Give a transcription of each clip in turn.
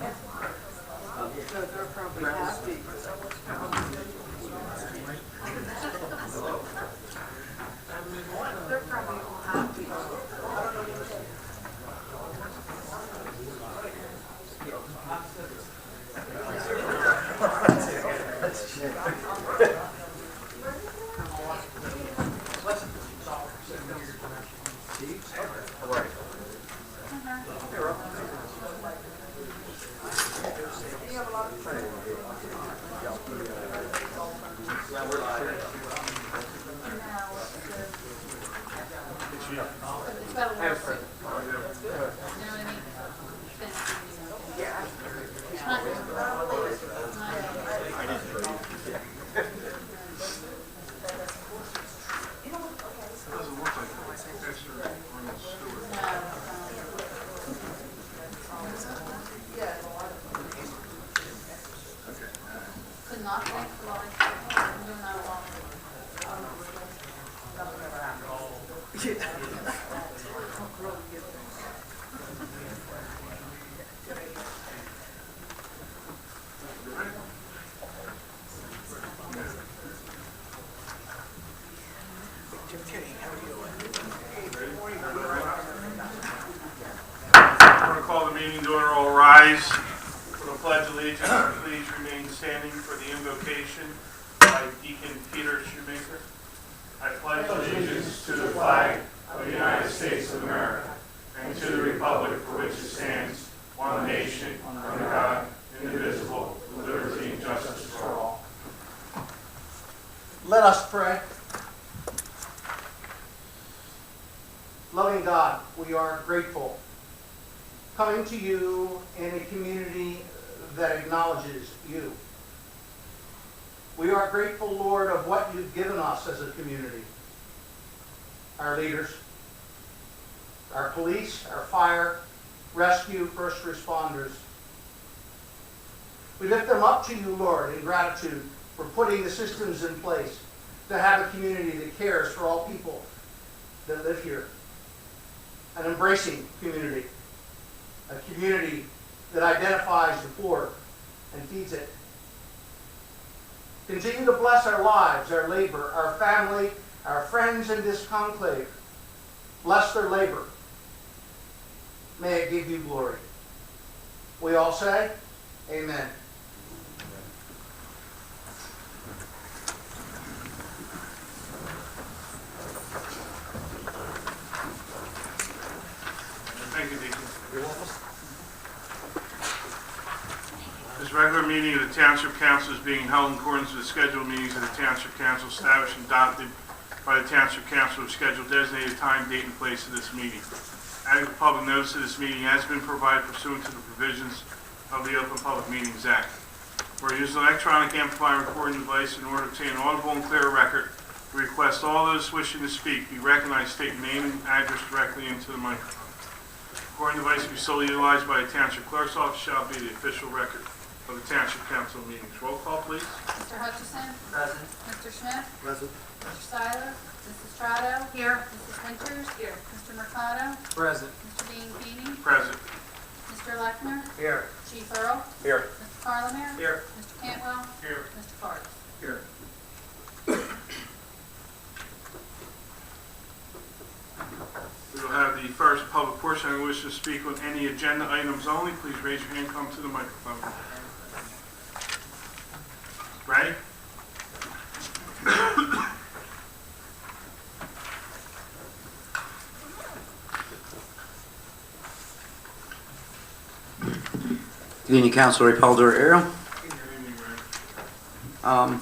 So they're probably happy. They're probably all happy. I'm going to call the meeting to order. All rise for the Pledge of Allegiance. Please remain standing for the invocation by Deacon Peter Shoemaker. I pledge allegiance to the flag of the United States of America and to the republic for which it stands, one nation, under God, indivisible, with liberty and justice for all. Let us pray. Loving God, we are grateful coming to you in a community that acknowledges you. We are grateful, Lord, of what you've given us as a community. Our leaders, our police, our fire, rescue, first responders. We lift them up to you, Lord, in gratitude for putting the systems in place to have a community that cares for all people that live here. An embracing community. A community that identifies the poor and feeds it. Continue to bless our lives, our labor, our family, our friends in this conclave. Bless their labor. May it give you glory. We all say, amen. Thank you, Deacon. You're welcome. This regular meeting of the Township Council is being held in accordance with the scheduled meetings of the Township Council established and adopted by the Township Council with scheduled designated time, date, and place of this meeting. Adequate public notice of this meeting has been provided pursuant to the provisions of the Open Public Meetings Act. We're using an electronic amplifier recording device in order to obtain an audible and clear record. We request all those wishing to speak be recognized, state name and address directly into the microphone. Recording device will be solely utilized by the Township Clerk's Office, shall be the official record of the Township Council meetings. Roll call, please. Mr. Hutchison? Present. Mr. Smith? Present. Mr. Seiler? Mrs. Strato? Here. Mrs. Winters? Here. Mr. Mercado? Present. Mr. Dean Keeney? Present. Mr. Lechner? Here. Chief Earl? Here. Mr. Parliament? Here. Mr. Cantwell? Here. Mr. Carter? Here. We will have the first public portion. Anyone wish to speak on any agenda items only, please raise your hand, come to the microphone. Ready? Good evening, Councilor Repolder Arrow. Good evening, Ray.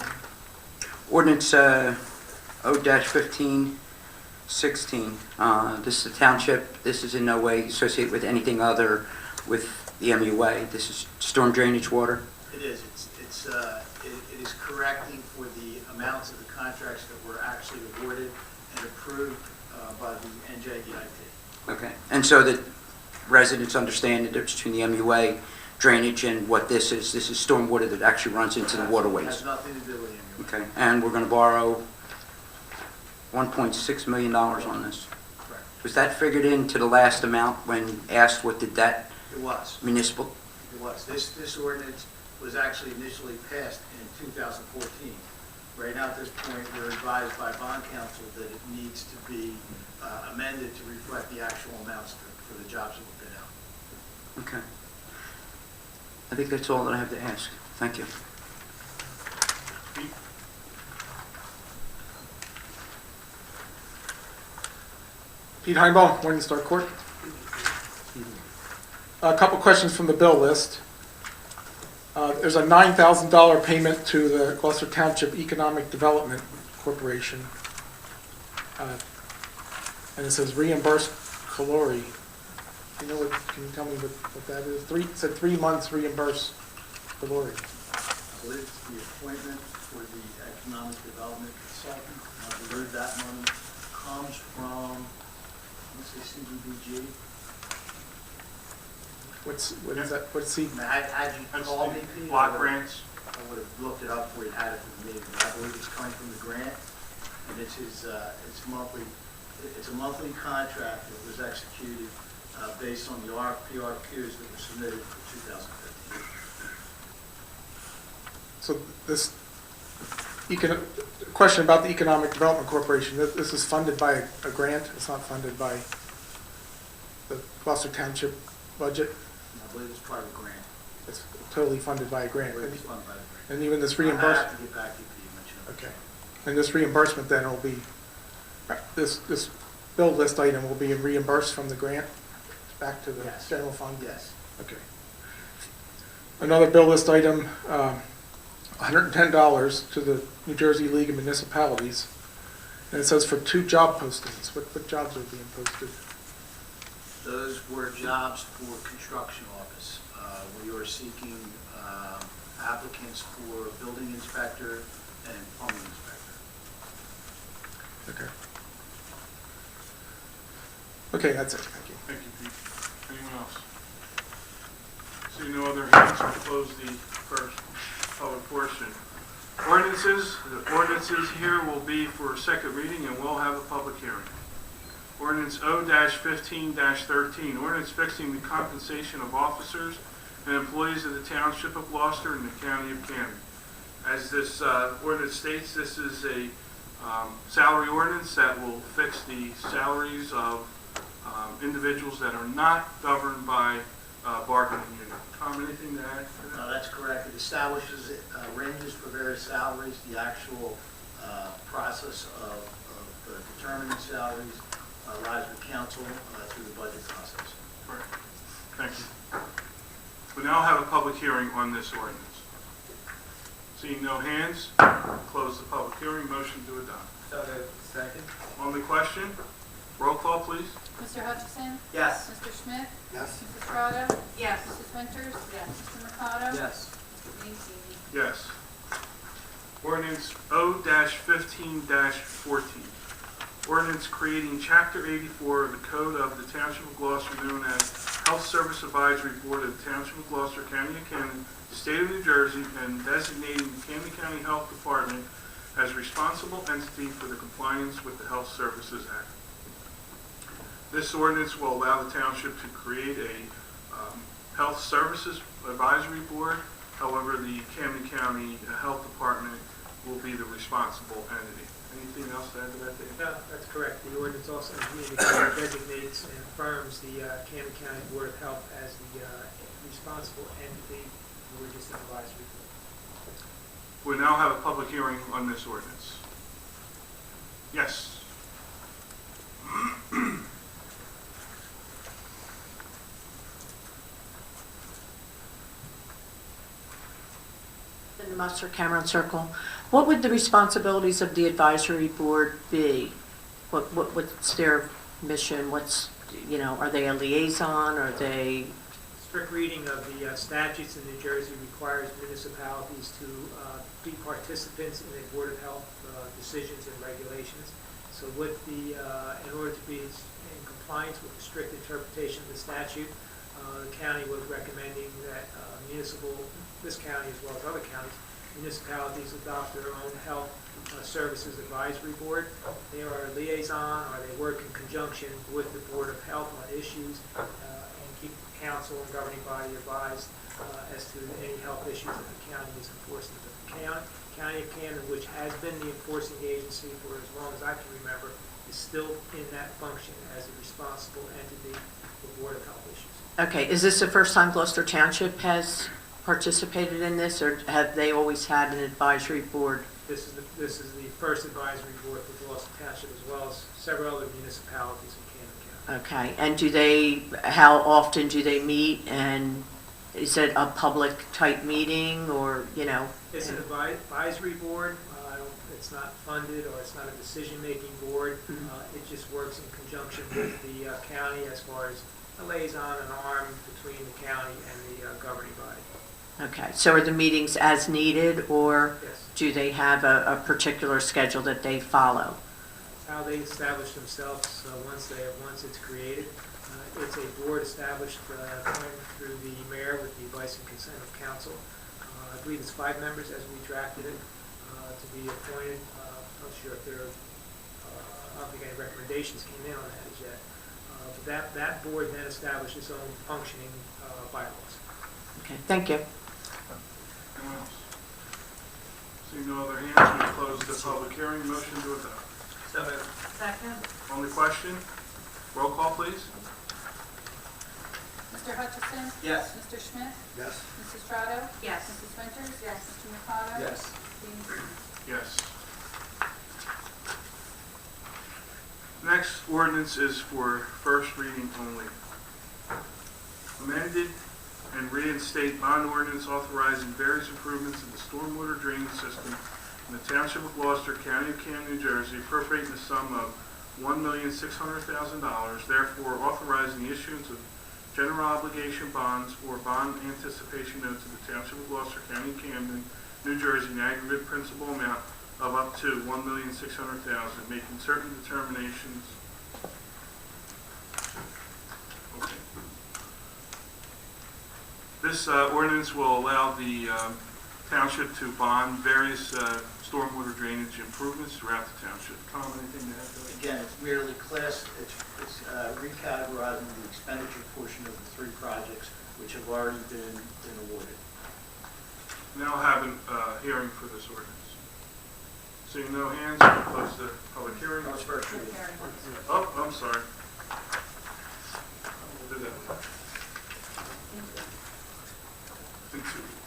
Ordinance O-1516. This is the township. This is in no way associated with anything other with the MUA. This is storm drainage water. It is. It is correcting for the amounts of the contracts that were actually awarded and approved by the NJDIP. Okay. And so that residents understand the difference between the MUA drainage and what this is. This is storm water that actually runs into the It waterways. has nothing to do with the MUA. Okay. And we're going to borrow $1.6 million on this. Correct. Was that figured into the last amount when asked what the debt It was. municipal It was. This ordinance was actually initially passed in 2014. Right now, at this point, we're advised by bond counsel that it needs to be amended to reflect the actual amounts for the jobs that were bid out. Okay. I think that's all that I have to ask. Thank you. Pete? Pete Heimbaum, Morningstar Court. A couple questions from the bill list. There's a $9,000 payment to the Gloucester Township Economic Development Corporation. And it says reimbursed calori. Can you tell me what that is? It said 3 months reimbursed calori. I believe it's the appointment for the economic development consultant. I believe that money comes from, let's say, CDBG. What is that? What's he? Had you That's called me, the Pete, block I grants. would have looked it up before you had it for the meeting. But I believe it's coming from the grant, and it's his, it's monthly. It's a monthly contract that was executed based on the RFQs that were submitted for 2015. So this question about the Economic Development Corporation, this is funded by a grant? It's not funded by the Gloucester Township budget? I believe it's part of the grant. It's totally funded by a I grant. believe it's funded by the grant. And even this I reimbursement? have to get back to you, Pete, and let you know. Okay. And this reimbursement then will be, this bill list item will be reimbursed from the grant back to the Yes. general fund? Yes. Okay. Another bill list item, $110 to the New Jersey League of Municipalities. And it says for 2 job postings. What jobs are being posted? Those were jobs for construction office. We are seeking applicants for building inspector and plumbing inspector. Okay. Okay, that's it. Thank you. Thank you, Pete. Anyone else? Seeing no other hands, we'll close the first public portion. Ordinances, the ordinances here will be for second reading and we'll have a public hearing. Ordinance O-15-13, ordinance fixing the compensation of officers and employees of the Township of Gloucester and the County of Camden. As this ordinance states, this is a salary ordinance that will fix the salaries of individuals that are not governed by bargaining unit. Tom, anything to add to that? No, that's correct. It establishes ranges for various salaries. The actual process of determining salaries lies with council through the budget process. Correct. Thank you. We now have a public hearing on this ordinance. Seeing no hands, close the public hearing. Motion to adopt. Second. On the question, roll call, please. Mr. Hutchison? Yes. Mr. Schmidt? Yes. Mrs. Estrada? Yes. Mrs. Winters? Yes. Mr. Mercado? Yes. Mr. Pansy? Yes. Ordinance O-15-14. Ordinance creating Chapter 84 of the Code of the Township of Gloucester known as Health Service Advisory Board of the Township of Gloucester, County of Camden, State of New Jersey, and designating the Camden County Health Department as responsible entity for the compliance with the Health Services Act. This ordinance will allow the township to create a Health Services Advisory Board. However, the Camden County Health Department will be the responsible entity. Anything else to add to that, Dave? No, that's correct. The ordinance also designates and affirms the Camden County Board of Health as the responsible entity. We're just an advisory board. We now have a public hearing on this ordinance. Yes. In the Muster Cameron Circle, what would the responsibilities of the advisory board be? What's their mission? Are they a liaison? Are they? Strict reading of the statutes in New Jersey requires municipalities to be participants in the Board of Health decisions and regulations. So in order to be in compliance with the strict interpretation of the statute, the county was recommending that this county as well as other counties, municipalities adopt their own health services advisory board. They are a liaison, or they work in conjunction with the Board of Health on issues and keep council and governing body advised as to any health issues that the county is enforcing. But the county of Camden, which has been the enforcing agency for as long as I can remember, is still in that function as a responsible entity for Board of Health issues. Okay, is this the first time Gloucester Township has participated in this, or have they always had an advisory board? This is the first advisory board for Gloucester Township, as well as several other municipalities in Camden County. Okay, and how often do they meet, and is it a public type meeting, or, It's an advisory board. It's not funded, or it's not a decision-making board. It just works in conjunction with the county as far as a liaison, an arm between the county and the governing body. Okay, so are the meetings as needed, or Yes. do they have a particular schedule that they follow? How they establish themselves once it's created. It's a board established appointed through the mayor with the advice and consent of council. I believe it's 5 members as we drafted it to be appointed. I'm not sure if I don't think any recommendations came in on that as yet. But that board then established its own functioning bylaws. Okay, thank you. Anyone else? Seeing no other hands, we close the public hearing. Motion to adopt. Second. On the question, roll call, please. Mr. Hutchison? Yes. Mr. Schmidt? Yes. Mrs. Strato? Yes. Mrs. Winters? Yes. Mr. Mercado? Yes. Dean Kremer? Yes. Next ordinance is for first reading only. Amended and reinstate bond ordinance authorizing various improvements in the stormwater drainage system in the Township of Gloucester, County of Camden, New Jersey, appropriating the sum of $1,600,000, therefore authorizing the issuance of general obligation bonds or bond anticipation notes of the Township of Gloucester, County of Camden, New Jersey, in aggregate principal amount of up to $1,600,000, making certain determinations. Okay. This ordinance will allow the township to bond various stormwater drainage improvements throughout the township. Tom, anything to add to that? Again, it's merely it's recategorizing the expenditure portion of the 3 projects which have already been awarded. Now have a hearing for this ordinance. Seeing no hands, we'll close the public hearing. That was first reading. Oh, I'm sorry. We'll do that. In 2 weeks.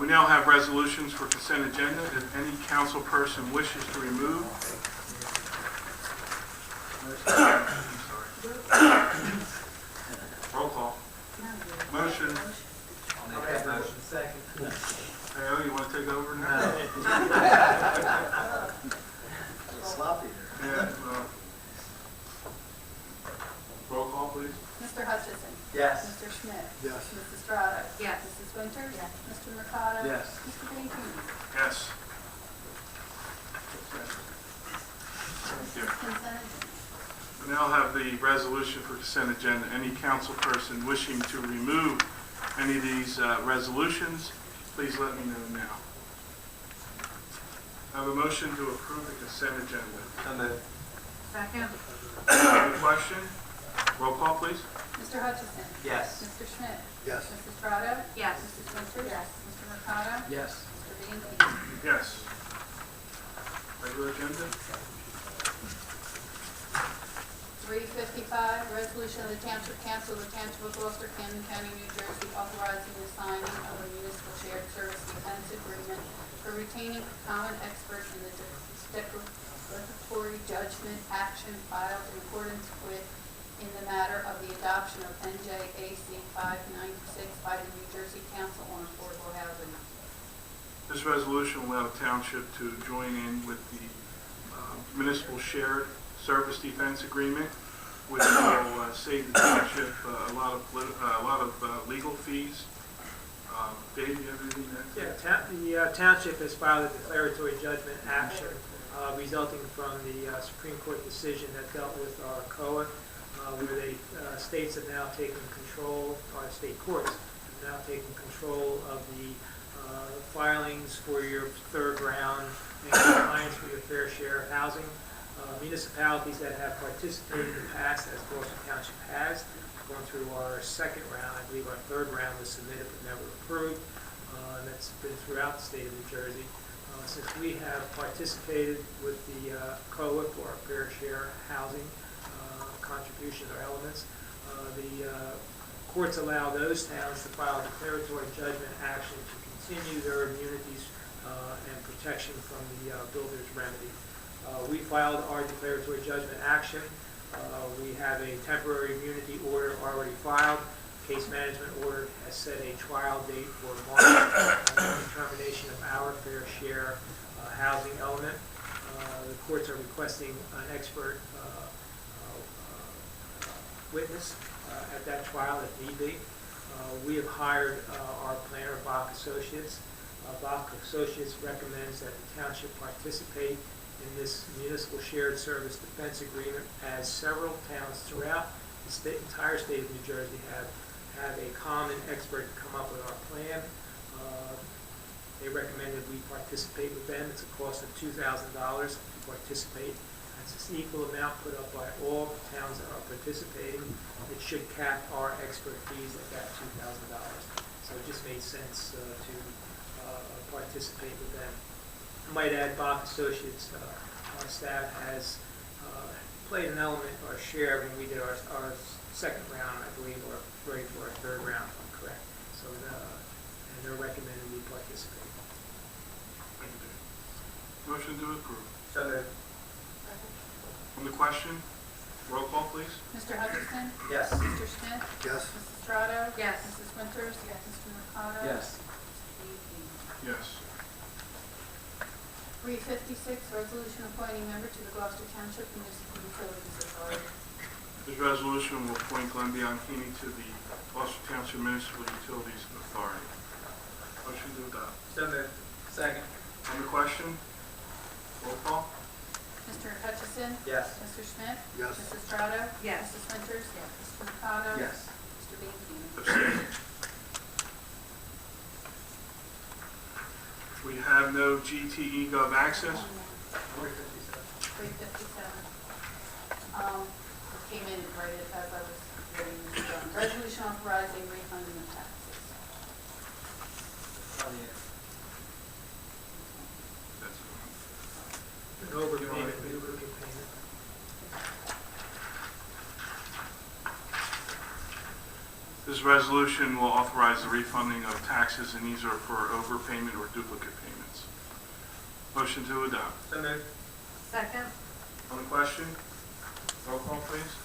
We now have resolutions for consent agenda. If any council person wishes to remove. I'm sorry. Roll call. Motion. I'll make that motion. Second. Hey, oh, you want to take over now? It's sloppy there. Yeah, roll call, please. Mr. Hutchison? Yes. Mr. Schmidt? Yes. Mrs. Strato? Yes. Mrs. Winters? Yes. Mr. Mercado? Yes. Mr. Dean Kremer? Yes. Thank you. Consent agenda. We now have the resolution for consent agenda. Any council person wishing to remove any of these resolutions, please let me know now. I have a motion to approve the consent agenda. Second. Any question? Roll call, please. Mr. Hutchison? Yes. Mr. Schmidt? Yes. Mrs. Strato? Yes. Mrs. Winters? Yes. Mr. Mercado? Yes. Mr. Dean Kremer? Yes. Regular agenda? 355, resolution of the Township Council of the Township of Gloucester, Camden County, New Jersey, authorizing the signing of a municipal shared service defense agreement for retaining common experts in the declaratory judgment action filed in accordance with in the matter of the adoption of NJAC 596 by the New Jersey Council on Affordable Housing. This resolution will allow the township to join in with the municipal shared service defense agreement, which will save the township a lot of legal fees. Dave, you have anything to add? Yeah, the township has filed a declaratory judgment action resulting from the Supreme Court decision that dealt with our COA, where they states have now taken control, or state courts have now taken control of the filings for your third round and compliance for your fair share of housing. Municipalities that have participated in the past, as Gloucester Township has, gone through our second round. I believe our third round was submitted but never approved. That's been throughout the state of New Jersey. Since we have participated with the COIP, or fair share housing contributions or elements, the courts allow those towns to file declaratory judgment action to continue their immunities and protection from the builder's remedy. We filed our declaratory judgment action. We have a temporary immunity order already filed. Case management order has set a trial date for March determination of our fair share housing element. The courts are requesting an expert witness at that trial if need be. We have hired our planner, Bach Associates. Bach Associates recommends that the township participate in this municipal shared service defense agreement, as several towns throughout the entire state of New Jersey have a common expert come up with our plan. They recommended we participate with them. It's a cost of $2,000 to participate. That's an equal amount put up by all towns that are participating. It should cap our expert fees at that $2,000. So it just made sense to participate with them. I might add, Bach Associates, our staff has played an element or a share when we did our second round, I believe, or ready for our third round, if I'm correct. So, and they're recommending we participate. Thank you, Dave. Motion to approve. So moved. On the question, roll call, please. Mr. Hutchinson? Yes. Mr. Smith? Yes. Mrs. Strato? Yes. Mrs. Winters? Yes. Mr. Mercado? Yes. Mr. Dean? Yes. 356, resolution appointing member to the Gloucester Township Municipal Utilities Authority. This resolution will appoint Glenn Bianchini to the Gloucester Township Municipal Utilities Authority. Motion to adopt. So moved. Second. On the question, roll call. Mr. Hutchison? Yes. Mr. Smith? Yes. Mrs. Strato? Yes. Mrs. Winters? Yes. Mr. Mercado? Yes. Mr. Dean? Abstain. We have no GTE Gov access. 357. Came in right as I was reading this down. Resolution authorizing refunding of taxes. That's An overpayment, duplicate payment. This resolution will authorize the refunding of taxes, and these are for overpayment or duplicate payments. Motion to adopt. So moved. Second? On the question, roll call, please.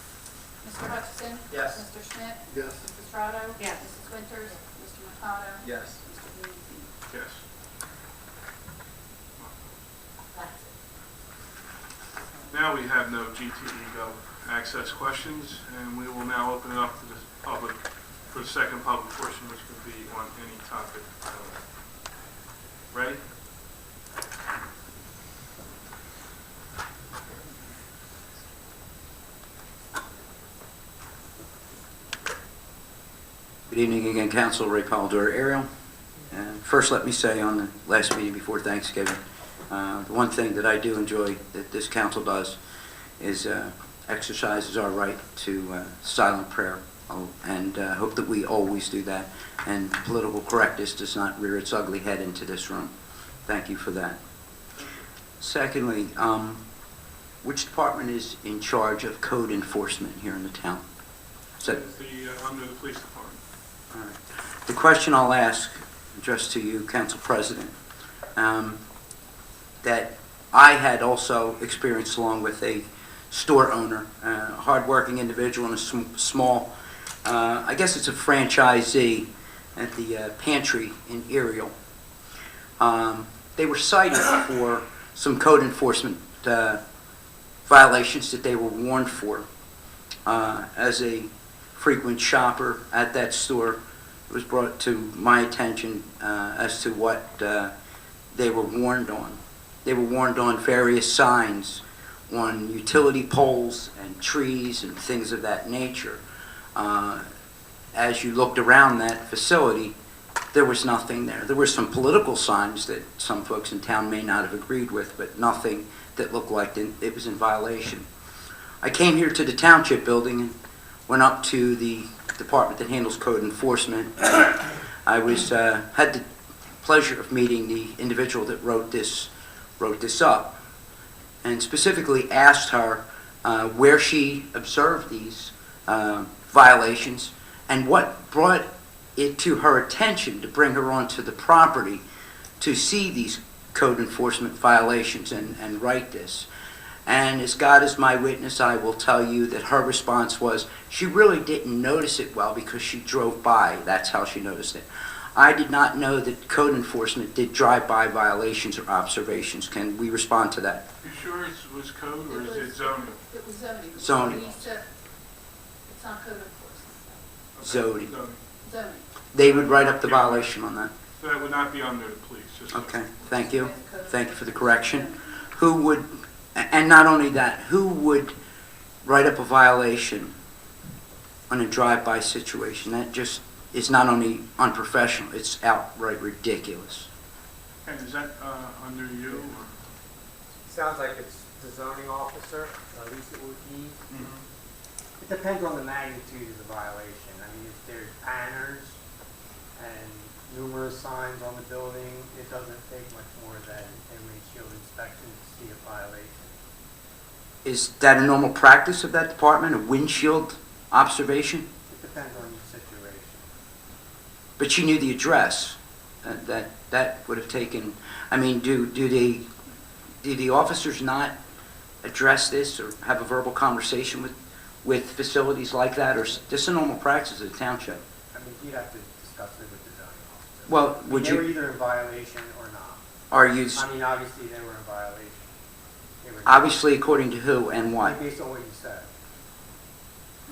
Mr. Hutchison? Yes. Mr. Smith? Yes. Mrs. Strato? Yes. Mrs. Winters? Mr. Mercado? Yes. Mr. Dean? Yes. That's it. Now we have no GTE Gov access questions, and we will now open it up to the public for the second public portion, which would be on any topic. Ready? Good evening again, Council. Ray Pallador, Ariel. First, let me say on the last meeting before Thanksgiving, the one thing that I do enjoy that this council does is exercises our right to silent prayer, and hope that we always do that, and political correctness does not rear its ugly head into this room. Thank you for that. Secondly, which department is in charge of code enforcement here in the town? So, Under the police department. all right. The question I'll ask, addressed to you, Council President, that I had also experienced along with a store owner, a hardworking individual in a small, I guess it's a franchisee at the pantry in Ariel. They were cited for some code enforcement violations that they were warned for. As a frequent shopper at that store, it was brought to my attention as to what they were warned on. They were warned on various signs on utility poles and trees and things of that nature. As you looked around that facility, there was nothing there. There were some political signs that some folks in town may not have agreed with, but nothing that looked like it was in violation. I came here to the township building and went up to the department that handles code enforcement. I had the pleasure of meeting the individual that wrote this up, and specifically asked her where she observed these violations and what brought it to her attention to bring her onto the property to see these code enforcement violations and write this. And as God is my witness, I will tell you that her response was she really didn't notice it well because she drove by. That's how she noticed it. I did not know that code enforcement did drive-by violations or observations. Can we respond to that? You sure it was code or is it zoning? It was zoning. Zoning. He said it's not code enforcement. Okay, Zoning. Zoning. They would write up the violation on that. So that would not be under the police, just. Okay, thank you. Thank you for the correction. Who would, and not only that, who would write up a violation on a drive-by situation? That just is not only unprofessional, it's outright ridiculous. And is that under you or? Sounds like it's the zoning officer, at least it would be. It depends on the magnitude of the violation. I mean, if there's banners and numerous signs on the building, it doesn't take much more than a windshield inspection to see a violation. Is that a normal practice of that department, a windshield observation? It depends on the situation. But she knew the address. That would have taken, I mean, do the officers not address this or have a verbal conversation with facilities like that, or is this a normal practice of the township? I mean, you'd have to discuss it with the zoning officer. Well, I mean, would they were you, either in violation or not. are you, I mean, obviously they were in violation. They were obviously according to who and what? Based on what you said.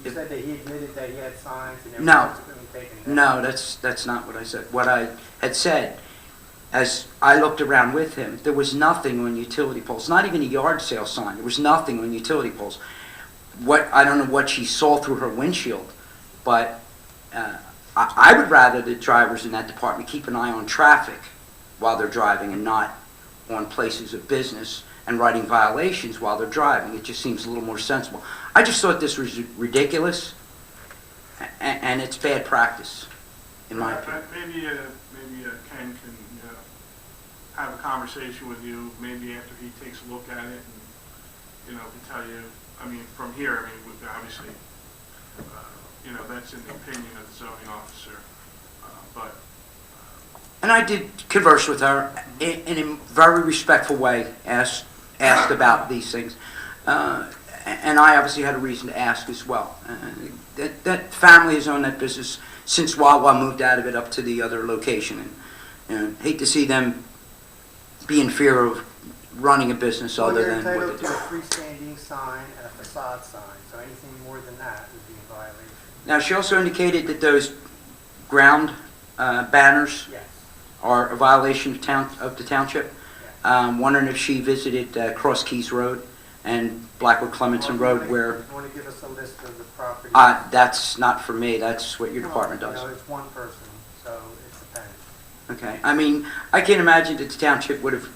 You said that he admitted that he had signs and they were No. subsequently taken down. No, that's not what I said. What I had said, as I looked around with him, there was nothing on utility poles, not even a yard sale sign. There was nothing on utility poles. I don't know what she saw through her windshield, but I would rather the drivers in that department keep an eye on traffic while they're driving and not on places of business and writing violations while they're driving. It just seems a little more sensible. I just thought this was ridiculous, and it's bad practice, in my opinion. Maybe Ken can have a conversation with you, maybe after he takes a look at it, and, can tell you, I mean, from here, I mean, obviously, that's in the opinion of the zoning officer, but. And I did converse with her in a very respectful way, asked about these things. And I obviously had a reason to ask as well. That family has owned that business since Wawa moved out of it up to the other location. And hate to see them be in fear of running a business other than what Well, they you're do. entitled to a freestanding sign and a facade sign, so anything more than that would be in violation. Now, she also indicated that those ground banners Yes, are a violation of the township. yes. Wondering if she visited Cross Keys Road and Blackwood Clemenson Road where, You want to give us a list of the properties? that's not for me, that's what your department Well, does. it's one person, so it depends. Okay, I mean, I can't imagine that the township would have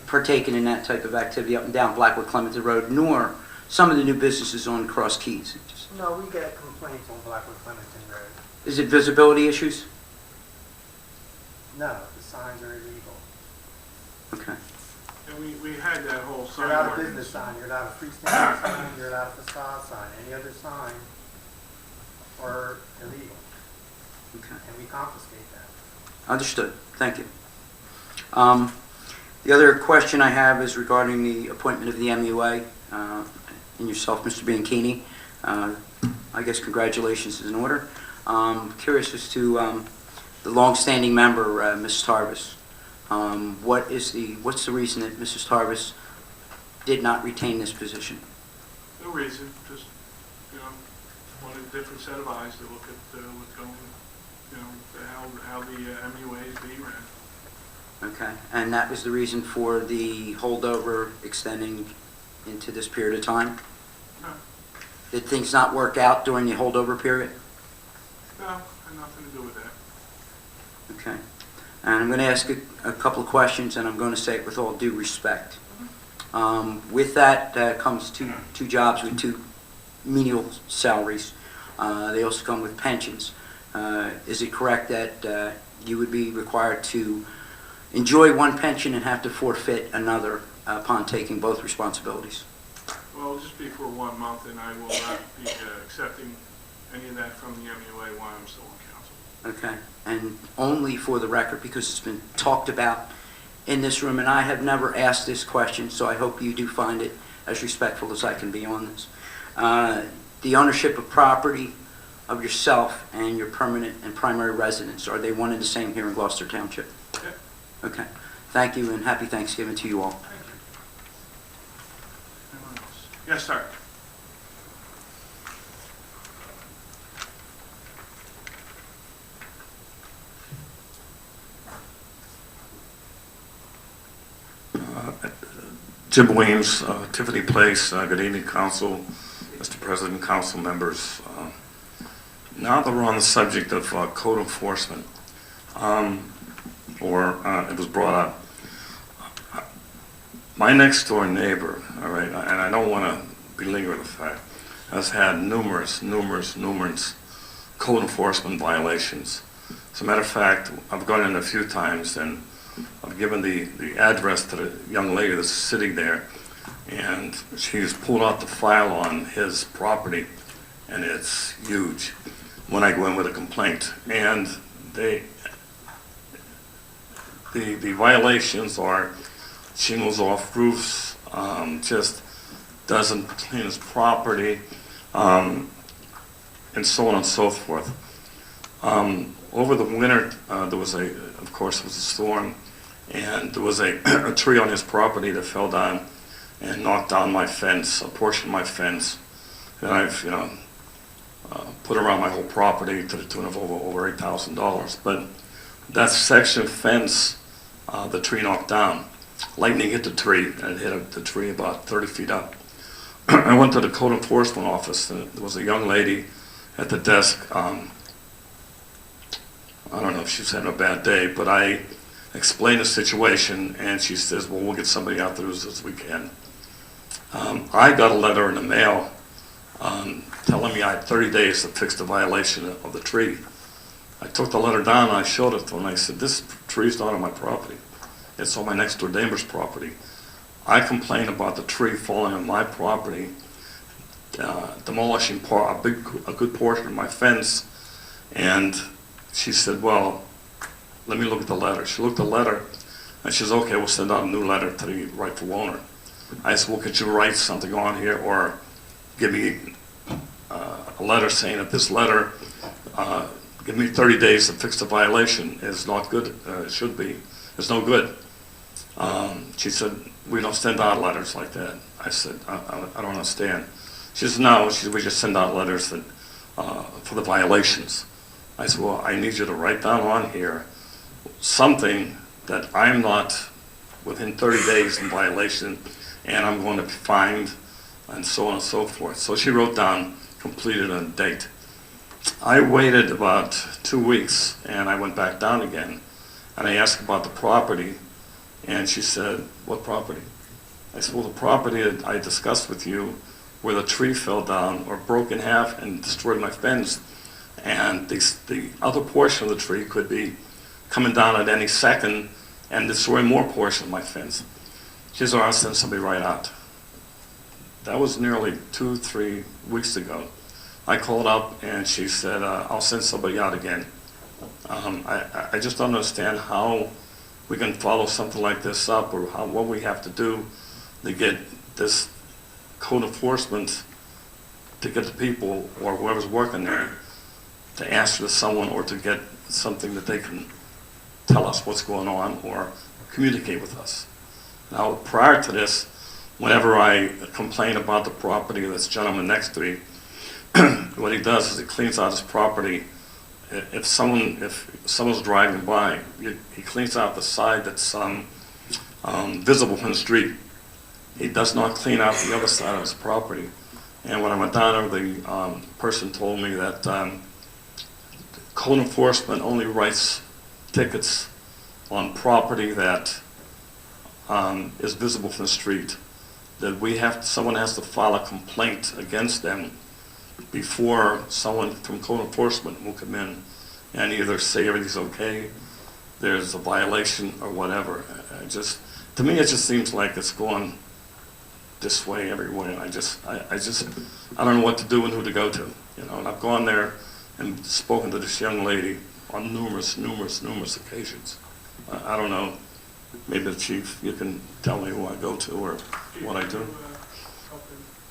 partaken in that type of activity up and down Blackwood Clementon Road, nor some of the new businesses on Cross Keys. It just- No, we get complaints on Blackwood Clementon Road. Is it visibility issues? No, the signs are illegal. Okay. And we had that whole sign You're out a ordinance. business sign, you're allowed a freestanding sign, you're allowed a facade sign, any other sign are illegal, Okay. and we confiscate that. Understood. Thank you. The other question I have is regarding the appointment of the MUA and yourself, Mr. Bianchini. I guess congratulations is in order. Curious as to the longstanding member, Mrs. Tarvis. What's the reason that Mrs. Tarvis did not retain this position? No reason, just, want a different set of eyes to look at what's going, how the MUA is being ran. Okay, and that was the reason for the holdover extending into this period of time? No, Did things not work out during the holdover period? had nothing to do with that. Okay. And I'm going to ask a couple of questions, and I'm going to say it with all due respect. With that comes two jobs with two menial salaries. They also come with pensions. Is it correct that you would be required to enjoy one pension and have to forfeit another upon taking both responsibilities? Well, it'll just be for 1 month, and I will not be accepting any of that from the MUA while I'm still on council. Okay. And only for the record, because it's been talked about in this room, and I have never asked this question, so I hope you do find it as respectful as I can be on this. The ownership of property of yourself and your permanent and primary residence, are they one and the same here in Gloucester Township? Okay. Okay. Thank you, and happy Thanksgiving to you all. Thank you. Anyone else? Yes, sir. Jim Williams, Tiffany Place. Good evening, Council, Mr. President, Council members. Now that we're on the subject of code enforcement, it was brought up, my next door neighbor, all right, and I don't want to belabor the fact, has had numerous code enforcement violations. As a matter of fact, I've gone in a few times and I've given the address to the young lady that's sitting there, and she's pulled out the file on his property, and it's huge when I go in with a complaint. And the violations are shingles off roofs, just doesn't clean his property, and so on and so forth. Over the winter, there was of course, it was a storm, and there was a tree on his property that fell down and knocked down my fence, a portion of my fence. And I've, put around my whole property to the tune of over $8,000. But that section fence, the tree knocked down. Lightning hit the tree, and it hit the tree about 30 feet up. I went to the code enforcement office, and there was a young lady at the desk. I don't know if she's having a bad day, but I explained the situation, and she says, well, we'll get somebody out there as we can. I got a letter in the mail telling me I had 30 days to fix the violation of the tree. I took the letter down, and I showed it to him, and I said, this tree's not on my property. It's on my next door neighbor's property. I complained about the tree falling on my property, demolishing a good portion of my fence, and she said, well, let me look at the letter. She looked at the letter, and she says, okay, we'll send out a new letter to the rightful owner. I said, well, could you write something on here, or give me a letter saying that this letter, give me 30 days to fix the violation, is not good, it should be, it's no good. She said, we don't send out letters like that. I said, I don't understand. She said, no, we just send out letters that, for the violations. I said, well, I need you to write down on here something that I'm not within 30 days in violation, and I'm going to be fined, and so on and so forth. So she wrote down, completed a date. I waited about 2 weeks, and I went back down again, and I asked about the property, and she said, what property? I said, well, the property that I discussed with you, where the tree fell down or broke in half and destroyed my fence, and the other portion of the tree could be coming down at any second and destroy more portion of my fence. She said, I'll send somebody right out. That was nearly 2-3 weeks ago. I called up and she said, I'll send somebody out again. I just don't understand how we can follow something like this up, or what we have to do to get this code enforcement, to get the people or whoever's working there to answer to someone, or to get something that they can tell us what's going on or communicate with us. Now, prior to this, whenever I complain about the property of this gentleman next to me, what he does is he cleans out his property. If someone's driving by, he cleans out the side that's visible from the street. He does not clean out the other side of his property. And when I went down there, the person told me that code enforcement only writes tickets on property that is visible from the street, that someone has to file a complaint against them before someone from code enforcement will come in and either say everything's okay, there's a violation or whatever. To me, it just seems like it's going this way everywhere, and I don't know what to do and who to go to, and I've gone there and spoken to this young lady on numerous occasions. I don't know, maybe the chief, you can tell me who I go to or what I do.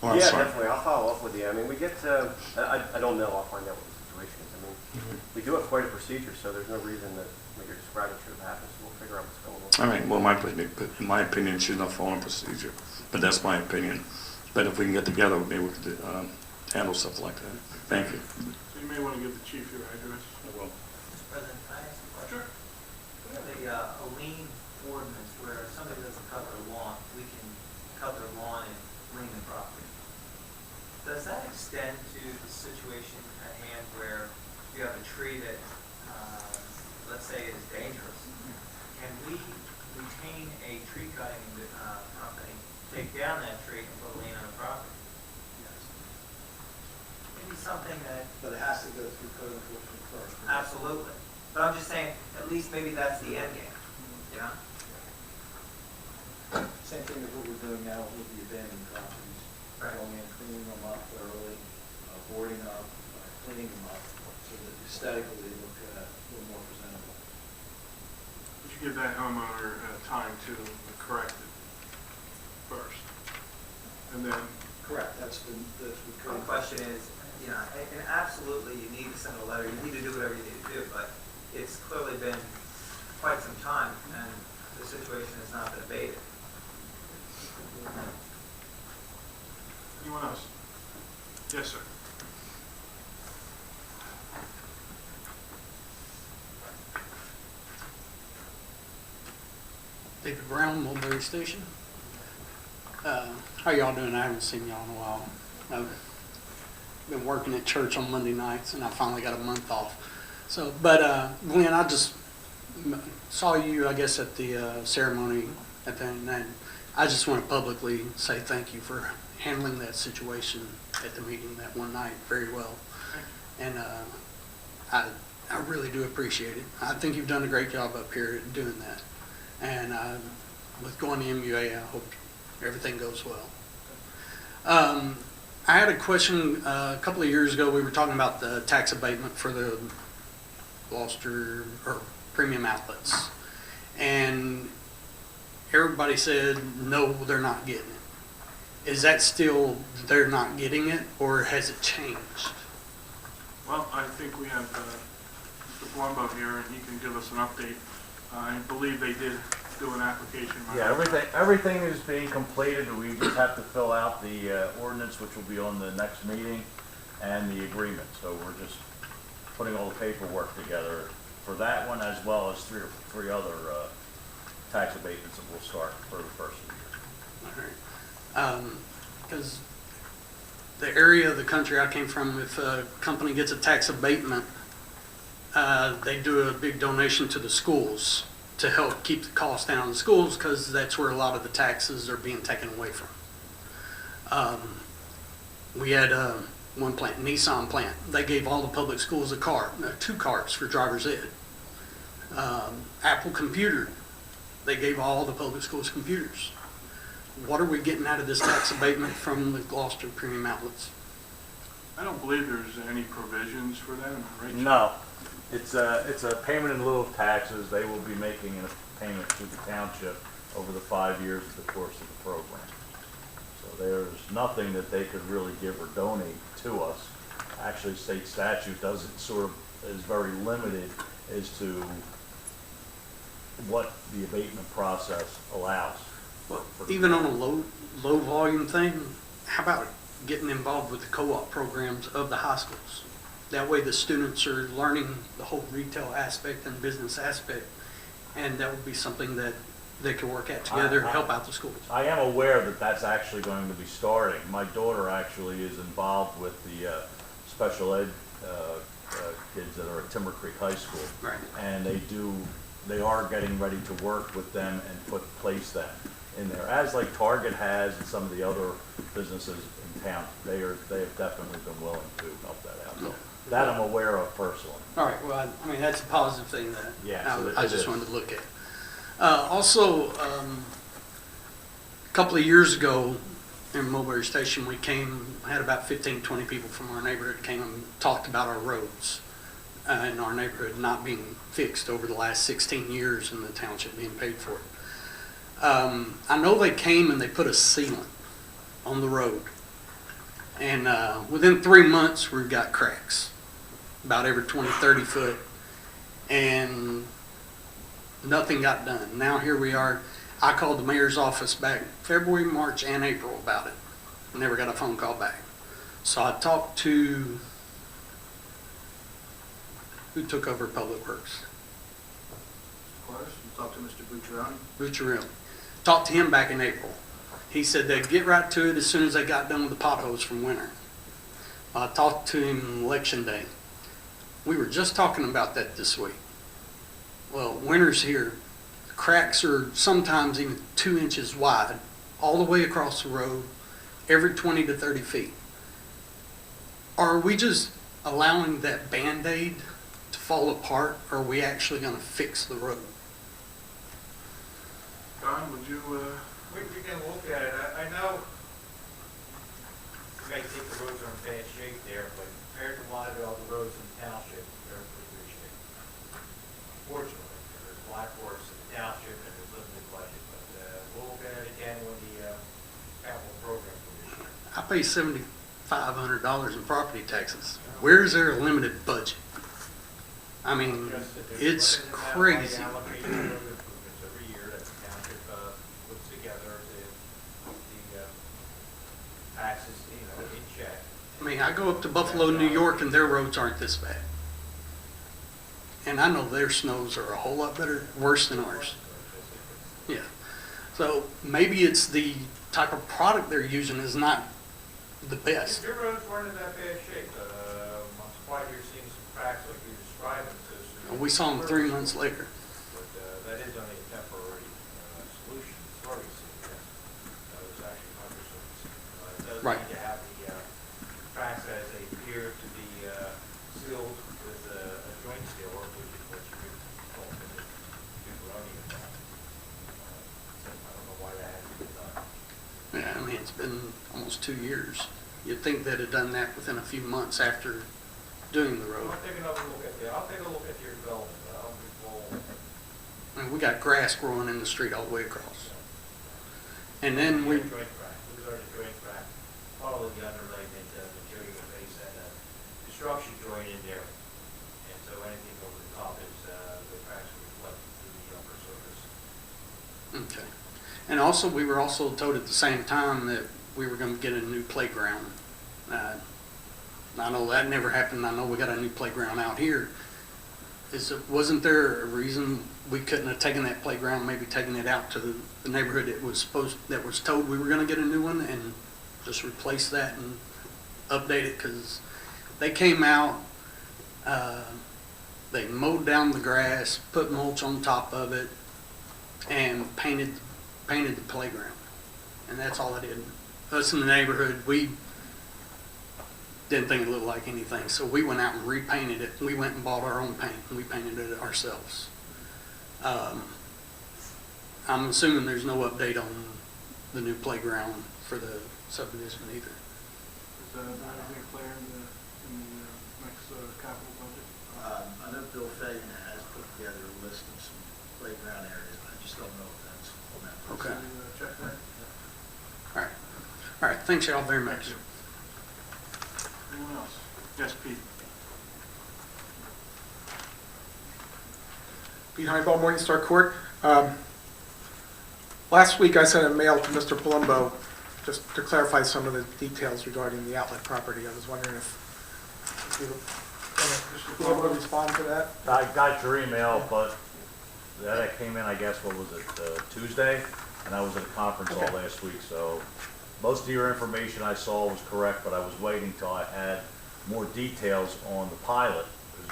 Oh, I'm Yeah, sorry. definitely. I'll follow up with you. I mean, we get, I don't know. I'll find out what the situation is. I mean, we do have quite a procedure, so there's no reason that what you're describing should have happened. So we'll figure out what's going on. All right, well, in my opinion, she's not following procedure, but that's my opinion. But if we can get together, maybe we could handle something like that. Thank you. So you may want to give the chief your address. I will. Mr. President, can I ask a question? Sure. We have a lien ordinance where if somebody doesn't cut their lawn, we can cut their lawn and lien the property. Does that extend to the situation at hand where you have a tree that, let's say, is dangerous? Can we retain a tree cutting company, take down that tree and put a lien on the property? Yes. Maybe something that, But it has to go through code enforcement first. absolutely. But I'm just saying, at least maybe that's the end game, you know? Same thing as what we're doing now with the abandoned properties. Right. Going in, cleaning them up thoroughly, boarding up, cleaning them up, so that aesthetically they look a little more presentable. Would you give that homeowner time to correct it first? And then, Correct, that's the The code. question is, you know, and absolutely you need to send a letter, you need to do whatever you need to do, but it's clearly been quite some time and the situation has not been abated. anyone else? Yes, sir. David Brown, Mulberry Station. How y'all doing? I haven't seen y'all in a while. I've been working at church on Monday nights, and I finally got a month off. So, but Glenn, I just saw you, I guess, at the ceremony at the end, and I just want to publicly say thank you for handling that situation at the meeting that one night very well. And I really do appreciate it. I think you've done a great job up here at doing that. And with going to MUA, I hope everything goes well. I had a question a couple of years ago. We were talking about the tax abatement for the Gloucester or premium outlets, and everybody said no, they're not getting it. Is that still they're not getting it, or has it changed? Well, I think we have Mr. Palumbo here, and he can give us an update. I believe they did do an application. Right? Yeah, everything is being completed. We just have to fill out the ordinance, which will be on the next meeting, and the agreement. So we're just putting all the paperwork together for that one, as well as three other tax abatements that will start for the first of the year. All right. Because the area of the country I came from, if a company gets a tax abatement, they do a big donation to the schools to help keep the cost down in the schools, because that's where a lot of the taxes are being taken away from. We had one plant, Nissan plant. They gave all the public schools a car, 2 cars for driver's ed. Apple Computer, they gave all the public schools computers. What are we getting out of this tax abatement from the Gloucester premium outlets? I don't believe there's any provisions for that, am I right? No, it's a payment in lieu of taxes. They will be making a payment to the township over the 5 years of the course of the program. So there's nothing that they could really give or donate to us. Actually, state statute doesn't is very limited as to what the abatement process allows. Well, even on a low volume thing, how about getting involved with the co-op programs of the high schools? That way the students are learning the whole retail aspect and business aspect, and that would be something that they could work at together to help out the schools. I am aware that that's actually going to be starting. My daughter actually is involved with the special ed kids that are at Timber Creek High School. Right. And they are getting ready to work with them and place that in there, as like Target has and some of the other businesses in town. They have definitely been willing to help that out. So that I'm aware of personally. All right, well, I mean, that's a positive thing that Yeah, so I it just is. wanted to look at. Also, a couple of years ago in Mulberry Station, we had about 15, 20 people from our neighborhood came and talked about our roads in our neighborhood not being fixed over the last 16 years and the township being paid for it. I know they came and they put a sealant on the road. And within 3 months, we've got cracks, about every 20, 30 foot. And nothing got done. Now here we are. I called the mayor's office back February, March, and April about it. Never got a phone call back. So I talked to, who took over Public Works? Of course, you talk to Mr. Bucciaroni. Bucciarelli. Talked to him back in April. He said they'd get right to it as soon as they got done with the potholes from winter. I talked to him election day. We were just talking about that this week. Well, winter's here. Cracks are sometimes even 2 inches wide, all the way across the road, every 20 to 30 feet. Are we just allowing that Band-Aid to fall apart, or are we actually going to fix the road? Don, would you, We can look at it. I know you may think the roads are in bad shape there, but compared to a lot of the other roads in the township, they're in pretty good shape. Fortunately, there's black horse in the township and there's limited budget, but we'll look at it again when the capital program for this year. I pay $7,500 in property taxes. Where is there a limited budget? I mean, Just that there's it's limited amount of money crazy. allocated to road improvements every year that the township puts together to keep the taxes, in check. I mean, I go up to Buffalo, New York, and their roads aren't this bad. And I know their snows are a whole lot better, worse than ours. Yeah. So maybe it's the type of product they're using is not the best. If your roads weren't in that bad shape, I'm surprised you're seeing some cracks like you're describing. We saw them 3 months later. But that is only a temporary solution, as far as it's actually cumbersome. It does Right. need to have the cracks as they appear to be sealed with a joint sealer, which is what you would talk to the Bucciaroni about. I don't know why that hasn't been done. Yeah, I mean, it's been almost 2 years. You'd think they'd have done that within a few months after doing the road. I'll take another look at that. I'll take a look at your development. I'll be full. I mean, we got grass growing in the street all the way across. And then we, Joint crack. Those are the joint crack. Follow the underlayment material base and a construction joint in there. And so anything over the top is the cracks will reflect through the upper surface. okay. And also, we were also told at the same time that we were going to get a new playground. I know that never happened. I know we got a new playground out here. Wasn't there a reason we couldn't have taken that playground, maybe taken it out to the neighborhood that was told we were going to get a new one and just replace that and update it? Because they came out, they mowed down the grass, put mulch on top of it, and painted the playground. And that's all they did. Us in the neighborhood, we didn't think it looked like anything, so we went out and repainted it. We went and bought our own paint, and we painted it ourselves. I'm assuming there's no update on the new playground for the subdivision either. is that anything clear in the next capital budget? I know Bill Fagan has put together a list of some playground areas. I just don't know if that's on that list. Okay. Can you check that? All right. All right, thanks y'all very much. Thank you. Anyone else? Yes, Pete. Pete Heinball, Morningstar Court. Last week I sent a mail to Mr. Palumbo just to clarify some of the details regarding the outlet property. I was wondering if you were able to respond to that. I got your email, but that came in, I guess, what was it, Tuesday? And I was at a conference all last week, so most of your information I saw was correct, but I was waiting till I had more details on the pilot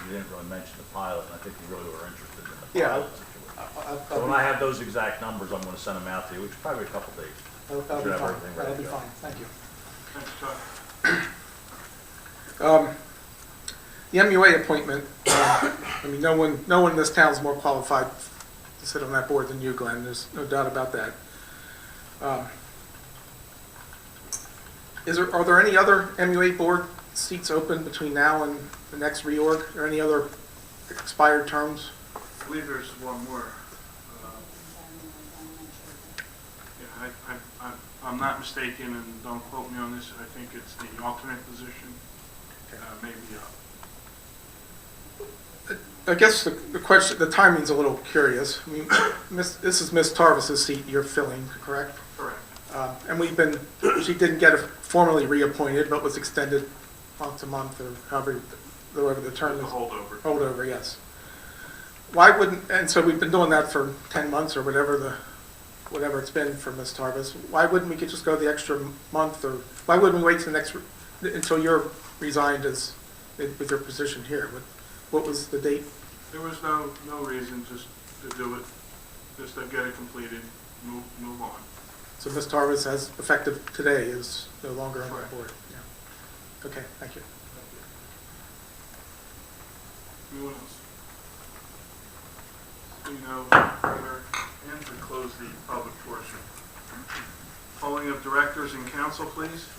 you didn't really mention the pilot, and I think you really were interested in the Yeah, pilot situation. So when I have those exact numbers, I'm gonna send them out to you, which is probably a couple days. That'll be Should have fine. everything ready That'll be to go. fine. Thank you. Thanks, Chuck. The MUA appointment, I mean, no one in this town is more qualified to sit on that board than you, Glenn. There's no doubt about that. Are there any other MUA board seats open between now and the next reorg, or any other expired terms? I believe there's one more. Yeah, I'm not mistaken, and don't quote me on this, I think it's the alternate position, maybe. I guess the question, the timing's a little curious. I mean, this is Ms. Tarvis's seat you're filling, correct? Correct. And she didn't get formally reappointed, but was extended month to month, or however the term is. Holdover. Holdover, yes. Why wouldn't, and so we've been doing that for 10 months or whatever it's been for Ms. Tarvis. Why wouldn't we just go the extra month, or why wouldn't we wait till until you're resigned with your position here? What was the date? There was no reason just to do it, just to get it completed, move on. So Ms. Tarvis, as effective today, is no longer on the board. Yeah. Okay, thank you. Anyone else? Seeing no further, and to close the public portion. Polling of directors and council, please.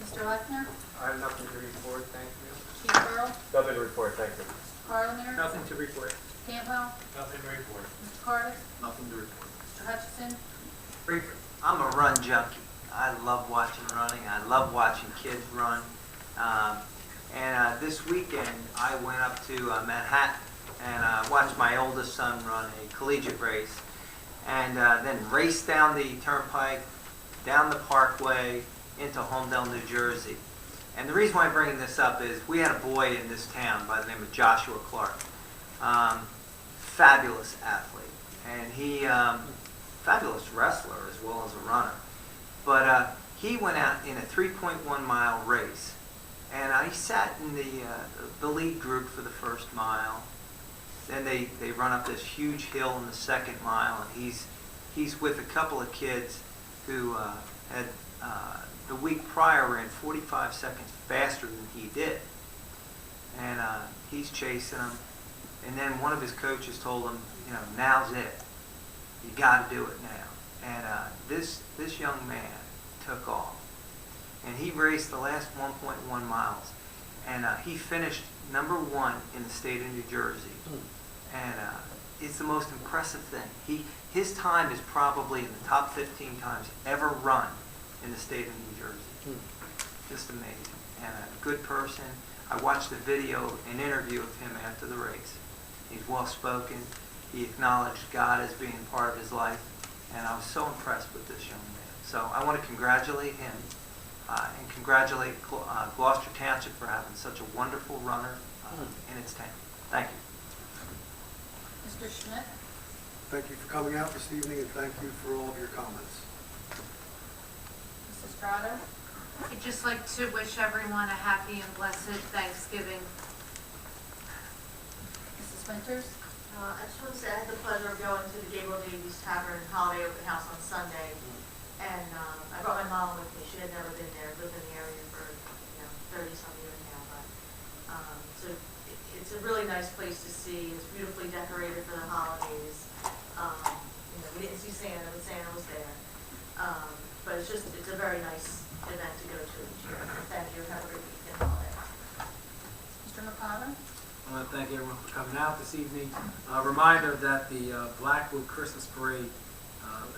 Mr. Lechner? I have nothing to report, thank you. Chief Earl? Nothing to report, thank you. Carliner? Nothing to report. Cantwell? Nothing to report. Mr. Cordez? Nothing to report. Mr. Hutchison? I'm a run junkie. I love watching running. I love watching kids run. This weekend, I went up to Manhattan and watched my oldest son run a collegiate race, and then raced down the turnpike, down the parkway, into Holmdel, New Jersey. And the reason why I'm bringing this up is we had a boy in this town by the name of Joshua Clark. Fabulous athlete. And he, fabulous wrestler as well as a runner. But he went out in a 3.1 mile race. And he sat in the lead group for the first mile. Then they run up this huge hill in the second mile, and he's with a couple of kids who had the week prior ran 45 seconds faster than he did. And he's chasing them. And then one of his coaches told him, now's it. You got to do it now. And this young man took off. And he raced the last 1.1 miles. And he finished number 1 in the state of New Jersey. And it's the most impressive thing. His time is probably in the top 15 times ever run in the state of New Jersey. Just amazing. And a good person. I watched a video, an interview of him after the race. He's well-spoken. He acknowledged God as being part of his life. And I was so impressed with this young man. So I want to congratulate him and congratulate Gloucester Township for having such a wonderful runner in its town. Thank you. Mr. Schmidt? Thank you for coming out this evening, and thank you for all of your comments. Mrs. Estrada? I'd just like to wish everyone a happy and blessed Thanksgiving. Mrs. Winters? I just want to say I had the pleasure of going to the Gabriel Davies Tavern Holiday Open House on Sunday, and I brought my mom with me. She had never been there, lived in the area for 30-some years now, but so it's a really nice place to see. It's beautifully decorated for the holidays. We didn't see Santa, but Santa was there. But it's a very nice event to go to each year. Thank you. Have a great weekend holiday. Mr. McConnell? I want to thank everyone for coming out this evening. A reminder that the Blackwood Christmas Parade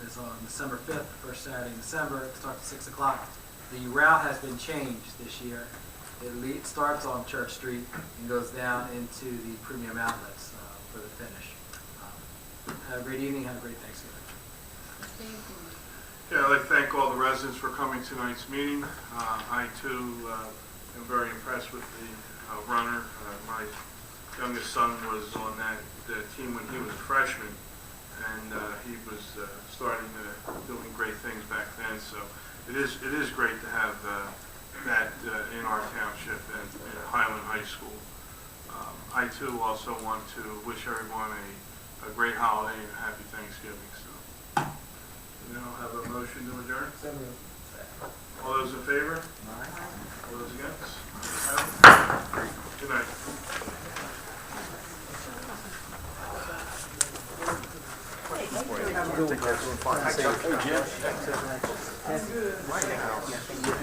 is on December 5th, first Saturday in December. It starts at 6 o'clock. The route has been changed this year. It starts on Church Street and goes down into the premium outlets for the finish. Have a great evening. Have a great Thanksgiving. Yeah, I'd like to thank all the residents for coming to tonight's meeting. I, too, am very impressed with the runner. My youngest son was on that team when he was a freshman, and he was starting doing great things back then. So it is great to have that in our township and in Highland High School. I too also want to wish everyone a great holiday and a happy Thanksgiving. So, we now have a motion to adjourn. All those in favor? All those against? Good night. Hey, Jim.